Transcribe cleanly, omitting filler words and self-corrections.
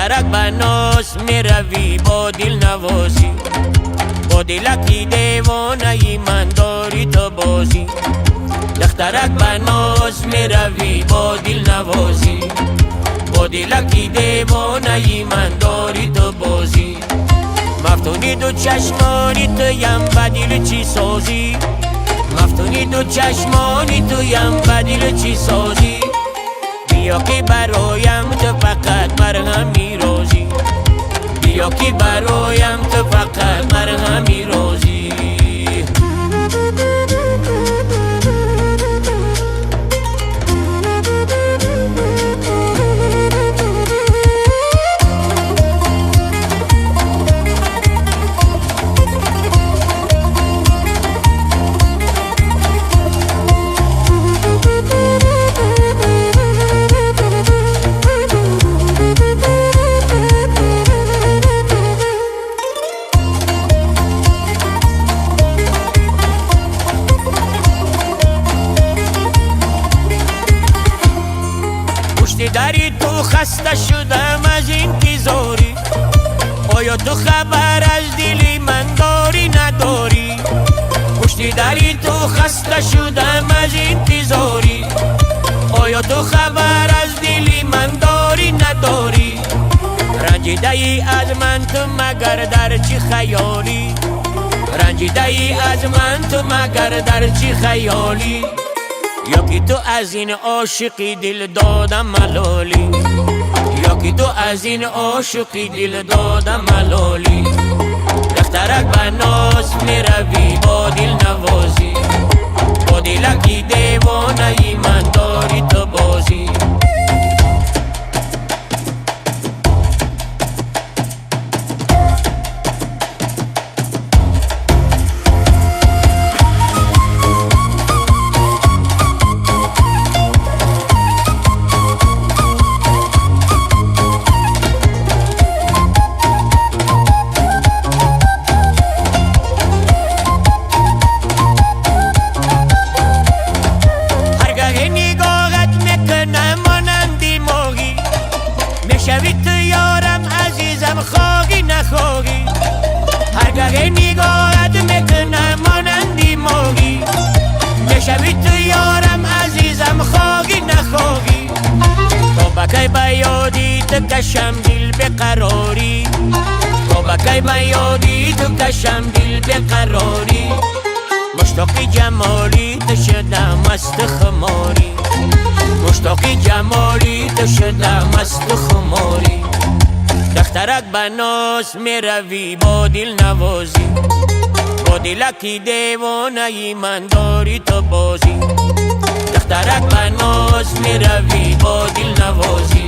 دخترک بناس میروی با دل نوازی، با دلکی دیوانه ای من داری تو بازی. دخترک بناس میروی با دل نوازی، با دلکی دیوانه ای من داری تو بازی. مفتونی دو چشمانی تویم بدل چی سازی، مفتونی دو چشمانی تویم بدل چی سازی. بیا که برایم تو فقط مرهمی روزی، بیا که برایم تو فقط مرهمی روزی. داری تو خسته شدم از انتظاری، آیا تو خبر از دلی من داری نداری؟ پشتی داری تو خسته شدم از انتظاری، آیا تو خبر از دلی من داری نداری؟ رنجیده ای از من تو مگر در چی خیالی، رنجیده ای از من تو مگر در چی خیالی؟ یا که تو از این عاشقی دل دادم ملالی، یا که تو از این عاشقی دل دادم ملالی. دخترک بناس میروی با دل نوازی، با دلکی دیوانه ای من داری تو بازی. شوی تو یارم عزیزم خواهی نخواهی، هرگاه نگاهت میکنم مانندی ماهی. میشوی تو یارم عزیزم خواهی نخواهی، تا بکی بیادی تو کشم دل بقراری، تا بکی بیادی تو کشم دل بقراری. مشتاقی جمالی تو شدم مست خماری، مشتاقی جمالی تو شدم مست خماری. دخترک بناس میروی با دل نوازی، با دلکی دیوانه ای من داری تو بازی. دخترک بناس میروی با دل نوازی،